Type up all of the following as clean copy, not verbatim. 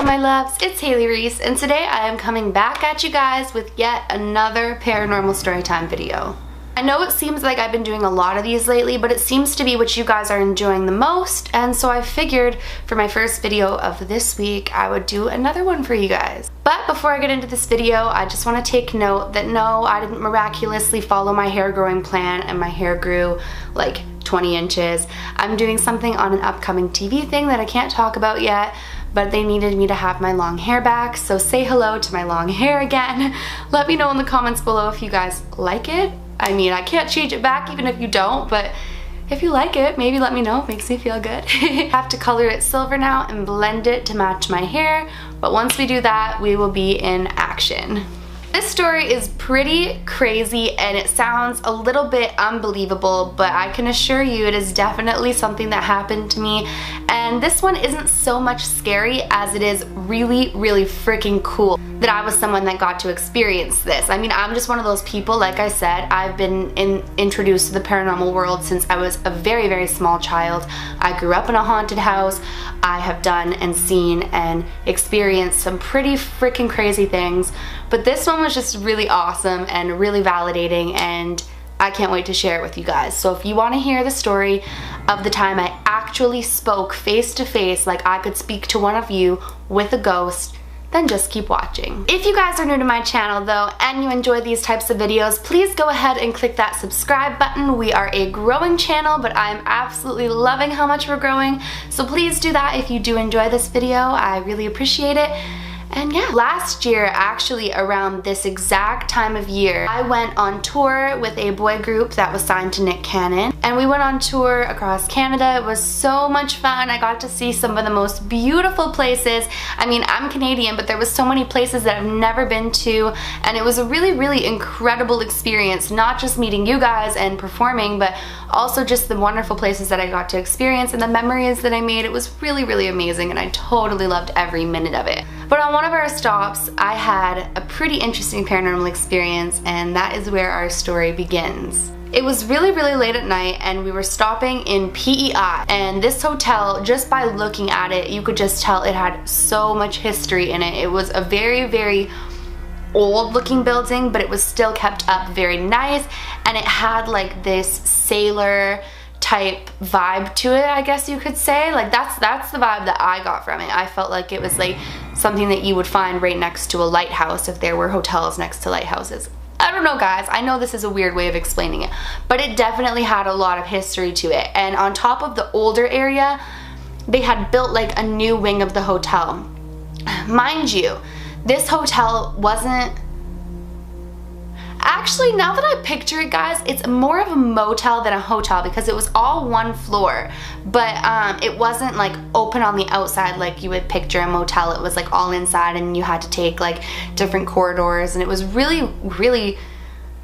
Hello my loves, it's Haley Reese, and today I am coming back at you guys with yet another paranormal storytime video. I know it seems like I've been doing a lot of these lately, but it seems to be what you guys are enjoying the most, and so I figured for my first video of this week I would do another one for you guys. But before I get into this video, I just want to take note that no, I didn't miraculously follow my hair growing plan and my hair grew like 20 inches. I'm doing something on an upcoming TV thing that I can't talk about yet, but they needed me to have my long hair back, so say hello to my long hair again. Let me know in the comments below if you guys like it. I mean, I can't change it back even if you don't, but if you like it, maybe let me know. It makes me feel good. I have to color it silver now and blend it to match my hair, but once we do that, we will be in action. This story is pretty crazy and it sounds a little bit unbelievable, but I can assure you it is definitely something that happened to me, and this one isn't so much scary as it is really, really freaking cool that I was someone that got to experience this. I mean, I'm just one of those people, like I said, I've been introduced to the paranormal world since I was a very, very small child. I grew up in a haunted house. I have done and seen and experienced some pretty freaking crazy things, but this one was just really awesome and really validating, and I can't wait to share it with you guys. So if you want to hear the story of the time I actually spoke face to face, like I could speak to one of you with a ghost, then just keep watching. If you guys are new to my channel though, and you enjoy these types of videos, please go ahead and click that subscribe button. We are a growing channel, but I'm absolutely loving how much we're growing, so please do that if you do enjoy this video. I really appreciate it. And yeah, last year, actually around this exact time of year, I went on tour with a boy group that was signed to Nick Cannon, and we went on tour across Canada. It was so much fun. I got to see some of the most beautiful places. I mean, I'm Canadian, but there was so many places that I've never been to, and it was a really, really incredible experience, not just meeting you guys and performing, but also just the wonderful places that I got to experience and the memories that I made. It was really, really amazing, and I totally loved every minute of it. But on one of our stops, I had a pretty interesting paranormal experience, and that is where our story begins. It was really, really late at night, and we were stopping in PEI, and this hotel, just by looking at it, you could just tell it had so much history in it. It was a very, very old looking building, but it was still kept up very nice, and it had like this sailor type vibe to it, I guess you could say. Like that's the vibe that I got from it. I felt like it was like something that you would find right next to a lighthouse if there were hotels next to lighthouses. I don't know guys, I know this is a weird way of explaining it, but it definitely had a lot of history to it. And on top of the older area, they had built like a new wing of the hotel. Mind you, this hotel wasn't... Actually, now that I picture it, guys, it's more of a motel than a hotel because it was all one floor, but it wasn't like open on the outside like you would picture a motel. It was like all inside, and you had to take like different corridors, and it was really, really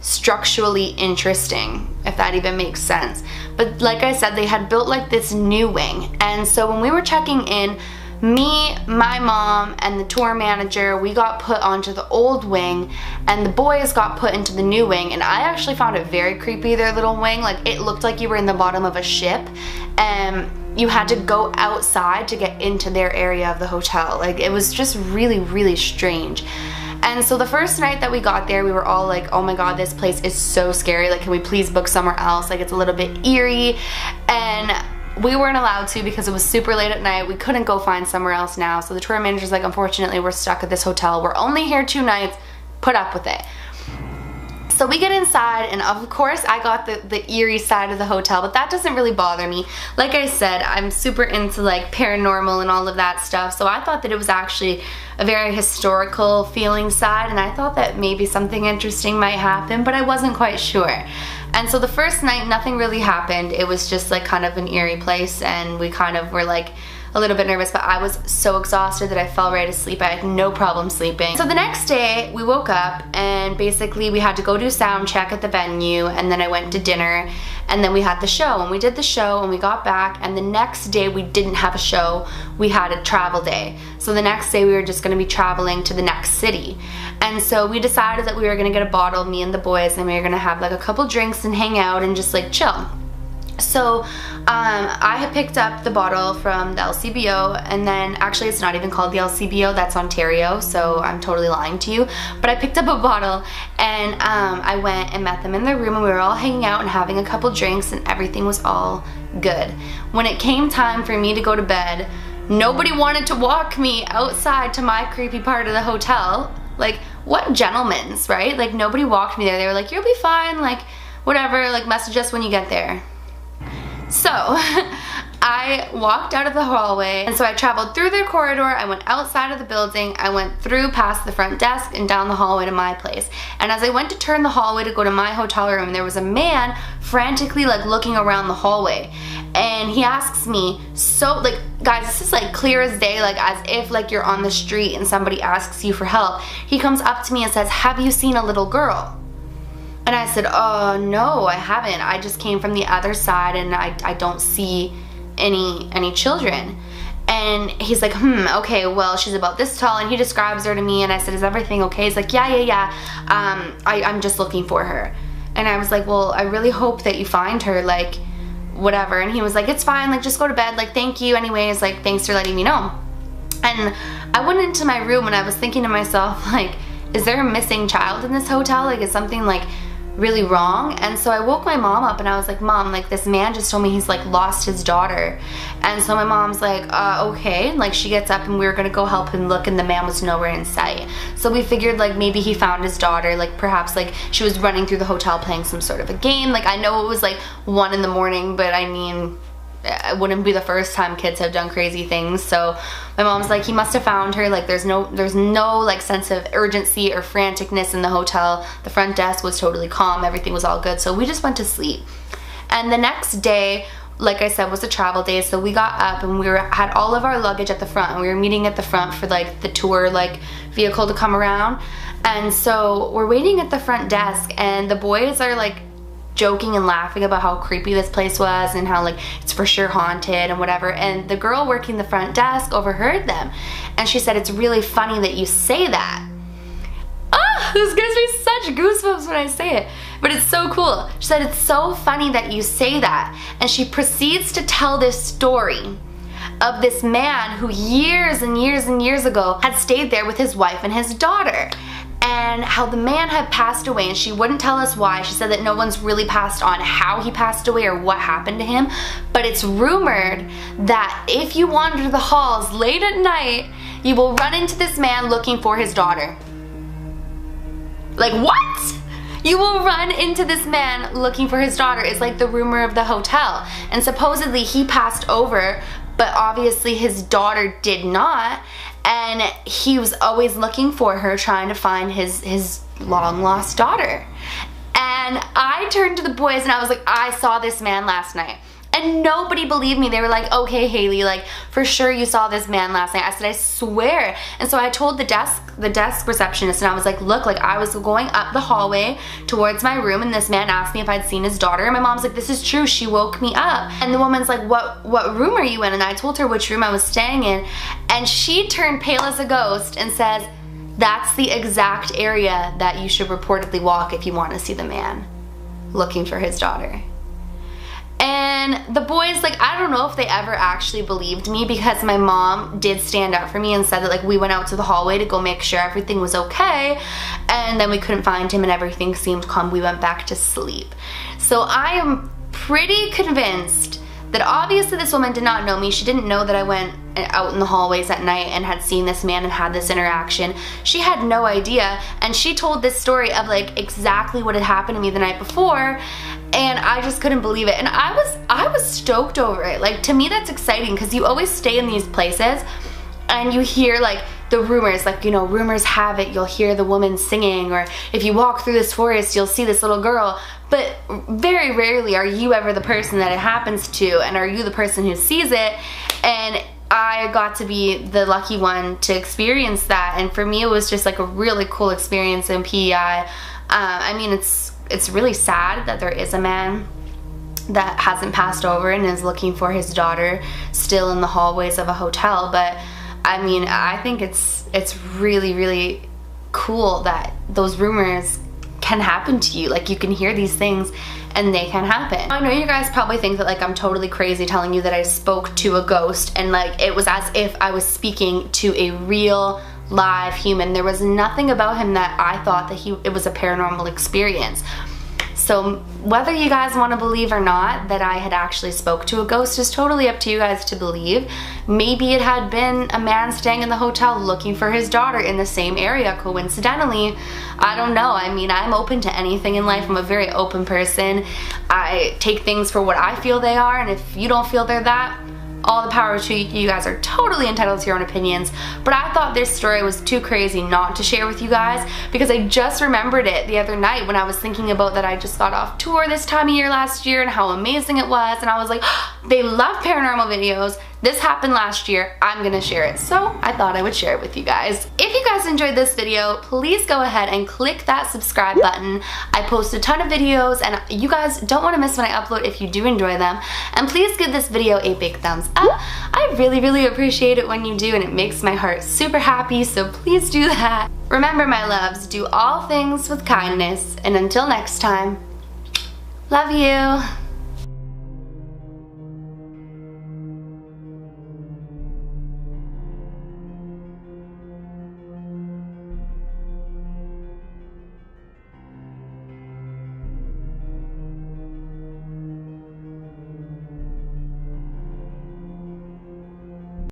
structurally interesting, if that even makes sense. But like I said, they had built like this new wing, and so when we were checking in, me, my mom, and the tour manager, we got put onto the old wing, and the boys got put into the new wing, and I actually found it very creepy, their little wing. Like, it looked like you were in the bottom of a ship, and you had to go outside to get into their area of the hotel. Like, it was just really, really strange. And so the first night that we got there, we were all like, oh my god, this place is so scary. Like, can we please book somewhere else? Like, it's a little bit eerie. And we weren't allowed to because it was super late at night. We couldn't go find somewhere else now. So the tour manager's like, unfortunately, we're stuck at this hotel. We're only here 2 nights. Put up with it. So we get inside, and of course I got the eerie side of the hotel, but that doesn't really bother me. Like I said, I'm super into like paranormal and all of that stuff, so I thought that it was actually a very historical feeling side, and I thought that maybe something interesting might happen, but I wasn't quite sure. And so the first night, nothing really happened. It was just like kind of an eerie place, and we kind of were like a little bit nervous, but I was so exhausted that I fell right asleep. I had no problem sleeping. So the next day we woke up, and basically we had to go do sound check at the venue, and then I went to dinner, and then we had the show, and we did the show, and we got back, and the next day we didn't have a show. We had a travel day. So the next day we were just going to be traveling to the next city. And so we decided that we were going to get a bottle, me and the boys, and we were going to have like a couple drinks and hang out and just like chill. So I had picked up the bottle from the LCBO, and then actually it's not even called the LCBO, that's Ontario, so I'm totally lying to you. But I picked up a bottle, and I went and met them in their room, and we were all hanging out and having a couple drinks, and everything was all good. When it came time for me to go to bed, nobody wanted to walk me outside to my creepy part of the hotel. Like, what gentlemen's, right? Like, nobody walked me there. They were like, you'll be fine, like, whatever, like, message us when you get there. So I walked out of the hallway, and so I traveled through their corridor, I went outside of the building, I went through past the front desk and down the hallway to my place. And as I went to turn the hallway to go to my hotel room, there was a man frantically like looking around the hallway. And he asks me, so like, guys, this is like clear as day, like as if like you're on the street and somebody asks you for help. He comes up to me and says, have you seen a little girl? And I said, oh, no, I haven't. I just came from the other side, and I don't see any children. And he's like, okay, well, she's about this tall, and he describes her to me, and I said, is everything okay? He's like, yeah. I'm just looking for her. And I was like, well, I really hope that you find her, like, whatever. And he was like, it's fine, like, just go to bed, like, thank you anyways, like, thanks for letting me know. And I went into my room, and I was thinking to myself, like, is there a missing child in this hotel? Like, is something, like, really wrong? And so I woke my mom up, and I was like, Mom, like, this man just told me he's like lost his daughter. And so my mom's like, okay. And like, she gets up, and we were gonna go help him look, and the man was nowhere in sight. So we figured like maybe he found his daughter, like perhaps like she was running through the hotel playing some sort of a game. Like, I know it was like 1 in the morning, but I mean, it wouldn't be the first time kids have done crazy things. So my mom's like, he must have found her, like there's no like sense of urgency or franticness in the hotel. The front desk was totally calm, everything was all good. So we just went to sleep. And the next day, like I said, was a travel day, so we got up, and we had all of our luggage at the front, and we were meeting at the front for like the tour like vehicle to come around. And so we're waiting at the front desk, and the boys are like joking and laughing about how creepy this place was and how like it's for sure haunted and whatever. And the girl working the front desk overheard them, and she said, it's really funny that you say that. This gives me such goosebumps when I say it, but it's so cool. She said, it's so funny that you say that. And she proceeds to tell this story of this man who years and years and years ago had stayed there with his wife and his daughter, and how the man had passed away, and she wouldn't tell us why. She said that no one's really passed on how he passed away or what happened to him, but it's rumored that if you wander the halls late at night, you will run into this man looking for his daughter. Like, what? You will run into this man looking for his daughter is like the rumor of the hotel. And supposedly he passed over, but obviously his daughter did not. And he was always looking for her, trying to find his long lost daughter. And I turned to the boys and I was like, I saw this man last night. And nobody believed me. They were like, okay, Haley, like, for sure you saw this man last night. I said, I swear. And so I told the desk receptionist, and I was like, look, like, I was going up the hallway towards my room, and this man asked me if I'd seen his daughter. And my mom's like, this is true, she woke me up. And the woman's like, what room are you in? And I told her which room I was staying in. And she turned pale as a ghost and says, that's the exact area that you should reportedly walk if you want to see the man looking for his daughter. And the boys, like, I don't know if they ever actually believed me, because my mom did stand up for me and said that, like, we went out to the hallway to go make sure everything was okay, and then we couldn't find him and everything seemed calm. We went back to sleep. So I am pretty convinced that obviously this woman did not know me. She didn't know that I went out in the hallways at night and had seen this man and had this interaction. She had no idea, and she told this story of like exactly what had happened to me the night before, and I just couldn't believe it. And I was stoked over it. Like, to me that's exciting, because you always stay in these places and you hear like the rumors, like, you know, rumors have it you'll hear the woman singing, or if you walk through this forest you'll see this little girl, but very rarely are you ever the person that it happens to, and are you the person who sees it. And I got to be the lucky one to experience that, and for me it was just like a really cool experience in PEI. I mean, it's really sad that there is a man that hasn't passed over and is looking for his daughter still in the hallways of a hotel, but I mean, I think it's really, really cool that those rumors can happen to you. Like, you can hear these things and they can happen. I know you guys probably think that like I'm totally crazy telling you that I spoke to a ghost and like it was as if I was speaking to a real live human. There was nothing about him that I thought that it was a paranormal experience. So whether you guys want to believe or not that I had actually spoke to a ghost is totally up to you guys to believe. Maybe it had been a man staying in the hotel looking for his daughter in the same area coincidentally. I don't know. I mean, I'm open to anything in life. I'm a very open person. I take things for what I feel they are, and if you don't feel they're that, all the power to you. You guys are totally entitled to your own opinions, but I thought this story was too crazy not to share with you guys because I just remembered it the other night when I was thinking about that I just got off tour this time of year last year and how amazing it was, and I was like, oh, they love paranormal videos. This happened last year. I'm gonna share it. So I thought I would share it with you guys. If you guys enjoyed this video, please go ahead and click that subscribe button. I post a ton of videos and you guys don't want to miss when I upload if you do enjoy them. And please give this video a big thumbs up. I really appreciate it when you do, and it makes my heart super happy, so please do that. Remember, my loves, do all things with kindness, and until next time, love you.